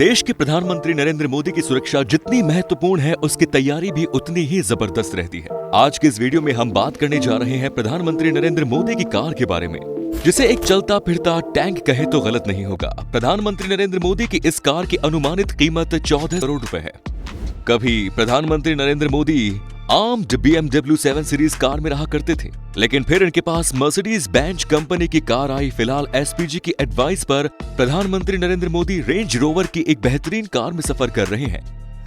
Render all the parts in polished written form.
देश के प्रधानमंत्री नरेंद्र मोदी की सुरक्षा जितनी महत्वपूर्ण है, उसकी तैयारी भी उतनी ही जबरदस्त रहती है। आज के इस वीडियो में हम बात करने जा रहे हैं प्रधानमंत्री नरेंद्र मोदी की कार के बारे में, जिसे एक चलता फिरता टैंक कहे तो गलत नहीं होगा। प्रधानमंत्री नरेंद्र मोदी की इस कार की अनुमानित कीमत 14 करोड़ रुपए है। कभी प्रधानमंत्री Narendra Modi armed BMW 7 series car में रहा करते थे, लेकिन फिर इनके पास मर्सिडीज बेंज कंपनी की कार आई। फिलहाल SPG की एडवाइस पर प्रधानमंत्री नरेंद्र मोदी रेंज रोवर की एक बेहतरीन कार में सफर कर रहे हैं।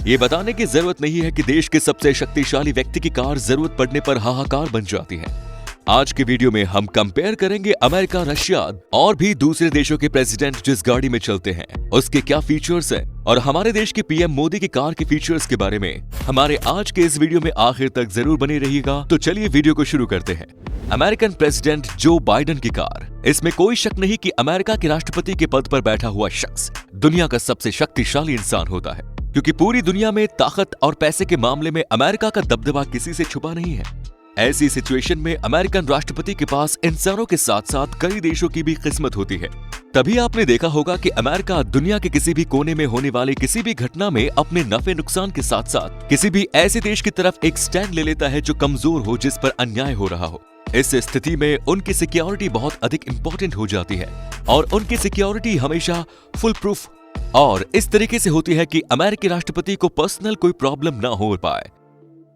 ये बताने की जरूरत नहीं है कि देश के सबसे शक्तिशाली व्यक्ति की कार जरूरत पड़ने पर हाहाकार बन जाती है। आज के वीडियो में हम कंपेयर करेंगे अमेरिका, रशिया और भी दूसरे देशों के प्रेसिडेंट जिस गाड़ी में चलते हैं उसके क्या फीचर्स हैं, और हमारे देश के PM मोदी की कार के फीचर्स के बारे में हमारे आज के इस वीडियो में आखिर तक जरूर बने रहिएगा। तो चलिए वीडियो को शुरू करते हैं। अमेरिकन प्रेसिडेंट जो बाइडेन की कार। इसमें कोई शक नहीं कि अमेरिका के राष्ट्रपति के पद पर बैठा हुआ शख्स दुनिया का सबसे शक्तिशाली इंसान होता है, क्योंकि पूरी दुनिया में ताकत और पैसे के मामले में अमेरिका का दबदबा किसी से छुपा नहीं है। ऐसी सिचुएशन में अमेरिकन राष्ट्रपति के पास इंसानों के साथ साथ कई देशों की भी किस्मत होती है। तभी आपने देखा होगा कि अमेरिका दुनिया के किसी भी कोने में होने वाली किसी भी घटना में अपने नफे नुकसान के साथ साथ किसी भी ऐसे देश की तरफ एक स्टैंड ले लेता है जो कमजोर हो, जिस पर अन्याय हो रहा हो। इस स्थिति में उनकी सिक्योरिटी बहुत अधिक इंपॉर्टेंट हो जाती है, और उनकी सिक्योरिटी हमेशा फुल प्रूफ और इस तरीके से होती है कि अमेरिकी राष्ट्रपति को पर्सनल कोई प्रॉब्लम ना हो पाए।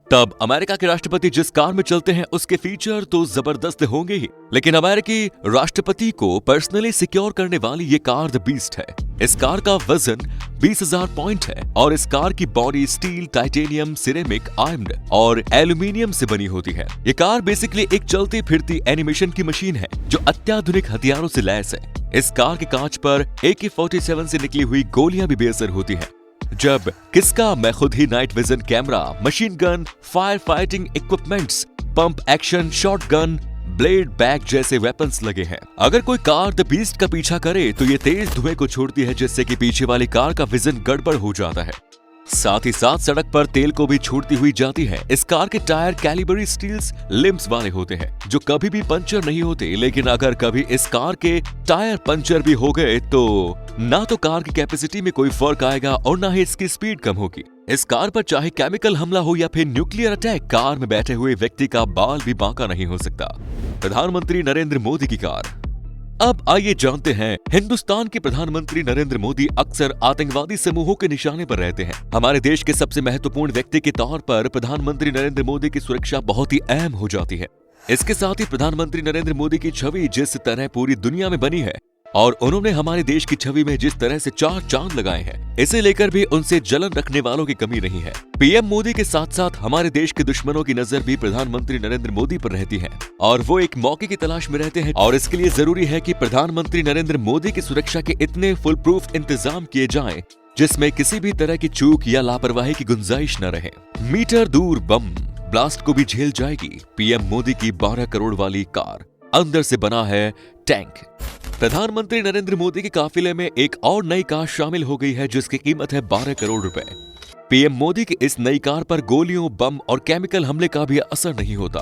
तब अमेरिका के राष्ट्रपति जिस कार में चलते हैं उसके फीचर तो जबरदस्त होंगे ही, लेकिन अमेरिकी राष्ट्रपति को पर्सनली सिक्योर करने वाली ये कार द बीस्ट है। इस कार का वजन 20,000 पॉइंट है और इस कार की body steel, titanium, ceramic, iron और एल्यूमिनियम से बनी होती है। ये कार बेसिकली एक चलती फिरती एनिमेशन की मशीन है जो अत्याधुनिक हथियारों से लैस है। इस कार के कांच पर AK-47 से निकली हुई गोलियां भी बेअसर होती हैं, जब किसका मैं खुद ही night vision camera, machine gun, fire fighting equipments, pump action, shotgun, blade bag जैसे वेपन्स लगे हैं। अगर कोई कार द बीस्ट का पीछा करे तो ये तेज धुएं को छोड़ती है, जिससे कि पीछे वाली कार का विजन गड़बड़ हो जाता है। साथ ही साथ सड़क पर तेल को भी छूटती हुई जाती है। इस कार के टायर कैलिबरी स्टील्स लिम्स वाले होते हैं जो कभी भी पंचर नहीं होते, लेकिन अगर कभी इस कार के टायर पंचर भी हो गए तो ना तो कार की कैपेसिटी में कोई फर्क आएगा और ना ही इसकी स्पीड कम होगी। इस कार पर चाहे केमिकल हमला हो या फिर न्यूक्लियर अटैक, कार में बैठे हुए व्यक्ति का बाल भी बांका नहीं हो सकता। प्रधानमंत्री नरेंद्र मोदी की कार। अब आइए जानते हैं, हिंदुस्तान के प्रधानमंत्री नरेंद्र मोदी अक्सर आतंकवादी समूहों के निशाने पर रहते हैं। हमारे देश के सबसे महत्वपूर्ण व्यक्ति के तौर पर प्रधानमंत्री नरेंद्र मोदी की सुरक्षा बहुत ही अहम हो जाती है। इसके साथ ही प्रधानमंत्री नरेंद्र मोदी की छवि जिस तरह पूरी दुनिया में बनी है और उन्होंने हमारे देश की छवि में जिस तरह से 4 चांद लगाए हैं, इसे लेकर भी उनसे जलन रखने वालों की कमी नहीं है। PM मोदी के साथ साथ हमारे देश के दुश्मनों की नजर भी प्रधानमंत्री नरेंद्र मोदी पर रहती है और वो एक मौके की तलाश में रहते हैं, और इसके लिए जरूरी है कि प्रधानमंत्री नरेंद्र मोदी की सुरक्षा के इतने फुल प्रूफ इंतजाम किए जाएं जिसमें किसी भी तरह की चूक या लापरवाही की गुंजाइश न रहे। मीटर दूर बम ब्लास्ट को भी झेल जाएगी PM मोदी की 12 करोड़ वाली कार। अंदर से बना है टैंक। प्रधानमंत्री नरेंद्र मोदी के काफिले में एक और नई कार शामिल हो गई है जिसकी कीमत है 12 करोड़ रुपए। PM मोदी की इस नई कार पर गोलियों, बम और केमिकल हमले का भी असर नहीं होता।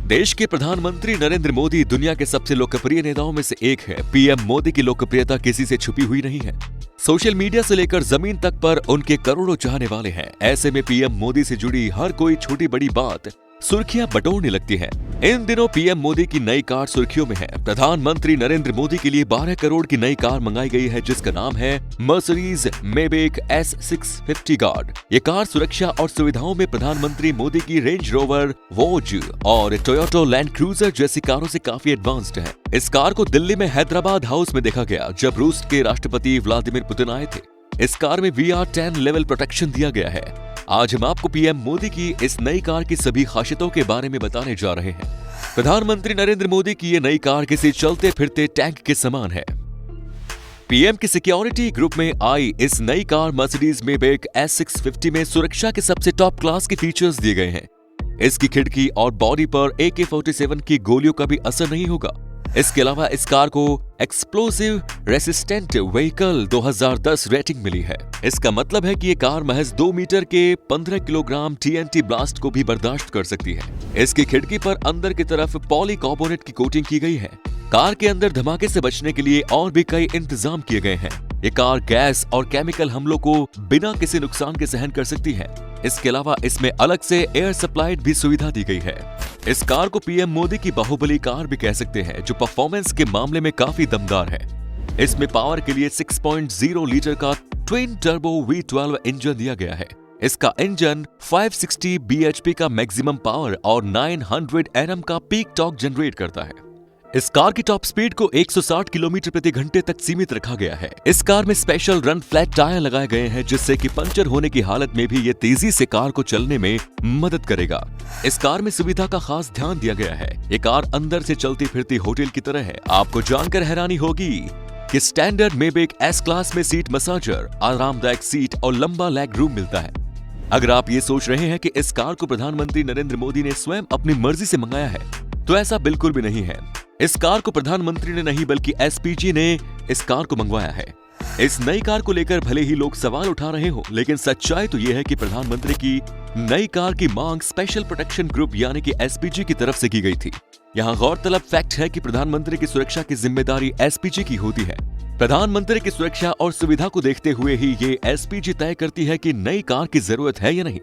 देश के प्रधानमंत्री नरेंद्र मोदी दुनिया के सबसे लोकप्रिय नेताओं में से एक है। PM मोदी की लोकप्रियता किसी से छुपी हुई नहीं है। सोशल मीडिया से लेकर जमीन तक पर उनके करोड़ों चाहने वाले हैं। ऐसे में PM मोदी से जुड़ी हर कोई छोटी बड़ी बात सुर्खियां बटोरने लगती है। इन दिनों PM मोदी की नई कार सुर्खियों में है। प्रधानमंत्री नरेंद्र मोदी के लिए 12 करोड़ की नई कार मंगाई गई है जिसका नाम है मर्सिडीज मेबेक S650 गार्ड। ये कार सुरक्षा और सुविधाओं में प्रधानमंत्री मोदी की रेंज रोवर, वोज और टोयोटा लैंड क्रूजर जैसी कारों से काफी एडवांस्ड है। इस कार को दिल्ली में हैदराबाद हाउस में देखा गया जब रूस के राष्ट्रपति व्लादिमीर पुतिन आए थे। इस कार में VR10 लेवल प्रोटेक्शन दिया गया है। आज हम आपको PM मोदी की इस नई कार की सभी खासियतों के बारे में बताने जा रहे हैं। प्रधानमंत्री नरेंद्र मोदी की ये नई कार किसी चलते फिरते टैंक के समान है। PM की सिक्योरिटी ग्रुप में आई इस नई कार मर्सिडीज मेबेक S650 में सुरक्षा के सबसे टॉप क्लास के फीचर्स दिए गए हैं। इसकी खिड़की और बॉडी पर AK-47 की गोलियों का भी असर नहीं होगा। इसके अलावा इस कार को एक्सप्लोसिव रेसिस्टेंट व्हीकल 2010 रेटिंग मिली है। इसका मतलब है कि ये कार महज 2 मीटर के 15 किलोग्राम TNT ब्लास्ट को भी बर्दाश्त कर सकती है। इसकी खिड़की पर अंदर की तरफ पॉलीकार्बोनेट की कोटिंग की गई है। कार के अंदर धमाके से बचने के लिए और भी कई इंतजाम किए गए हैं। ये कार गैस और केमिकल हमलों को बिना किसी नुकसान के सहन कर सकती है। इसके अलावा इसमें अलग से एयर सप्लाई भी सुविधा दी गई है। इस कार को पीएम मोदी की बाहुबली कार भी कह सकते हैं, जो परफॉर्मेंस के मामले में काफी दमदार है। इसमें पावर के लिए 6.0 लीटर का ट्विन टर्बो V12 इंजन दिया गया है। इसका इंजन 560 bhp का मैक्सिमम पावर और 900 Nm का पीक टॉर्क जनरेट करता है। इस कार की टॉप स्पीड को 160 किलोमीटर प्रति घंटे तक सीमित रखा गया है। इस कार में स्पेशल रन फ्लैट टायर लगाए गए हैं, जिससे कि पंचर होने की हालत में भी ये तेजी से कार को चलने में मदद करेगा। इस कार में सुविधा का खास ध्यान दिया गया है। ये कार अंदर से चलती फिरती होटल की तरह है। आपको जानकर हैरानी होगी कि स्टैंडर्ड मेबेक S क्लास में सीट मसाजर, आरामदायक सीट और लंबा लेग रूम मिलता है। अगर आप ये सोच रहे हैं कि इस कार को प्रधानमंत्री नरेंद्र मोदी ने स्वयं अपनी मर्जी से मंगाया है, तो ऐसा बिल्कुल भी नहीं है। इस कार को प्रधानमंत्री ने नहीं बल्कि SPG ने इस कार को मंगवाया है। इस नई कार को लेकर भले ही लोग सवाल उठा रहे हो, लेकिन सच्चाई तो यह है कि प्रधानमंत्री की नई कार की मांग स्पेशल प्रोटेक्शन ग्रुप यानी कि SPG की तरफ से की गई थी। यहाँ गौरतलब फैक्ट है कि प्रधानमंत्री की सुरक्षा की जिम्मेदारी SPG की होती है। प्रधानमंत्री की सुरक्षा और सुविधा को देखते हुए ही ये SPG तय करती है कि नई कार की जरूरत है या नहीं।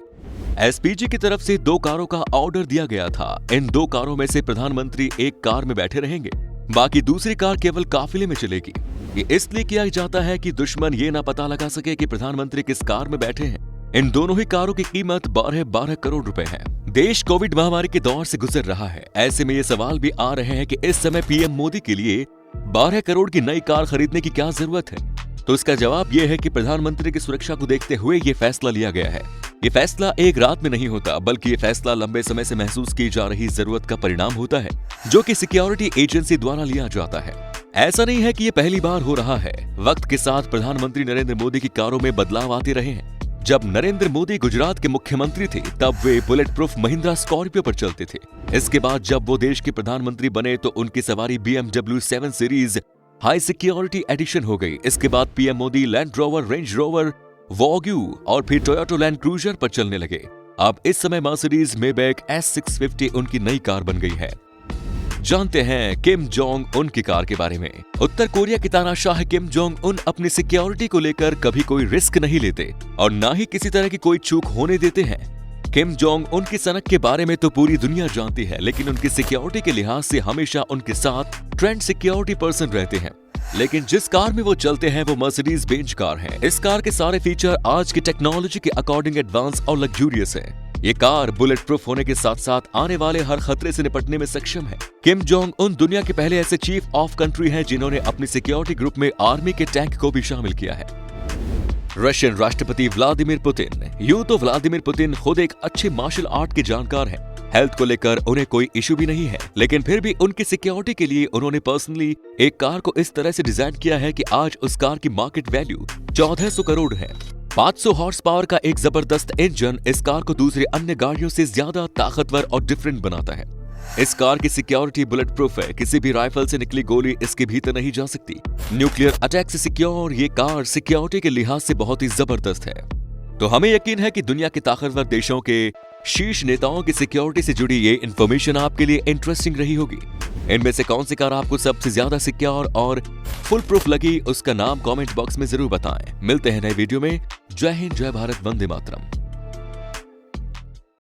SPG की तरफ से 2 कारों का ऑर्डर दिया गया था। इन 2 कारों में से प्रधानमंत्री एक कार में बैठे रहेंगे, बाकी दूसरी कार केवल काफिले में चलेगी। ये इसलिए किया जाता है कि दुश्मन ये ना पता लगा सके कि प्रधानमंत्री किस कार में बैठे हैं। इन दोनों ही कारों की कीमत 12 करोड़ रुपए है। देश कोविड महामारी के दौर से गुजर रहा है। ऐसे में ये सवाल भी आ रहे हैं कि इस समय पीएम मोदी के लिए 12 करोड़ की नई कार खरीदने की क्या जरूरत है। तो इसका जवाब यह है कि प्रधानमंत्री की सुरक्षा को देखते हुए ये फैसला लिया गया है। ये फैसला एक रात में नहीं होता, बल्कि ये फैसला लंबे समय से महसूस की जा रही जरूरत का परिणाम होता है, जो कि सिक्योरिटी एजेंसी द्वारा लिया जाता है। ऐसा नहीं है कि ये पहली बार हो रहा है। वक्त के साथ प्रधानमंत्री नरेंद्र मोदी की कारों में बदलाव आते रहे हैं। जब नरेंद्र मोदी गुजरात के मुख्यमंत्री थे, तब वे बुलेट प्रूफ महिंद्रा स्कॉर्पियो पर चलते थे। इसके बाद जब वो देश के प्रधानमंत्री बने, तो उनकी सवारी BMW 7 series high security edition हो गई। इसके बाद PM Modi land rover, range rover, vogue और फिर टोयोटा लैंड क्रूजर पर चलने लगे। अब इस समय मर्सिडीज मेबैक S650 उनकी नई कार बन गई है। जानते हैं किम जोंग उन की कार के बारे में। उत्तर कोरिया के तानाशाह किम जोंग उन अपनी सिक्योरिटी को लेकर कभी कोई रिस्क नहीं लेते और ना ही किसी तरह की कोई चूक होने देते हैं। किम जोंग उन की सनक के बारे में तो पूरी दुनिया जानती है, लेकिन उनकी सिक्योरिटी के लिहाज से हमेशा उनके साथ ट्रेंड सिक्योरिटी पर्सन रहते हैं। लेकिन जिस कार में वो चलते हैं वो मर्सिडीज बेंज कार है। इस कार के सारे फीचर आज की टेक्नोलॉजी के अकॉर्डिंग एडवांस और लग्जूरियस है। ये कार बुलेट प्रूफ होने के साथ साथ आने वाले हर खतरे से निपटने में सक्षम है। किम जोंग उन दुनिया के पहले ऐसे चीफ ऑफ कंट्री हैं जिन्होंने अपनी सिक्योरिटी ग्रुप में आर्मी के टैंक को भी शामिल किया है। रशियन राष्ट्रपति व्लादिमीर पुतिन। यूं तो व्लादिमीर पुतिन खुद एक अच्छे मार्शल आर्ट के जानकार हैं। हेल्थ को लेकर उन्हें कोई इशू भी नहीं है, लेकिन फिर भी उनकी सिक्योरिटी के लिए उन्होंने पर्सनली एक कार को इस तरह से डिजाइन किया है कि आज उस कार की मार्केट वैल्यू 1400 करोड़ है। 500 हॉर्स पावर का एक जबरदस्त इंजन इस कार को दूसरे अन्य गाड़ियों से ज्यादा ताकतवर और डिफरेंट बनाता है। इस कार की सिक्योरिटी बुलेट प्रूफ है। किसी भी राइफल से निकली गोली इसके भीतर नहीं जा सकती। न्यूक्लियर अटैक से सिक्योर ये कार सिक्योरिटी के लिहाज से बहुत ही जबरदस्त है। तो हमें यकीन है कि दुनिया के ताकतवर देशों के शीर्ष नेताओं की सिक्योरिटी से जुड़ी ये इन्फॉर्मेशन आपके लिए इंटरेस्टिंग रही होगी। इनमें से कौन सी कार आपको सबसे ज्यादा सिक्योर और फुल प्रूफ लगी, उसका नाम कमेंट बॉक्स में जरूर बताएं। मिलते हैं नए वीडियो में। जय हिंद, जय भारत, वंदे मातरम।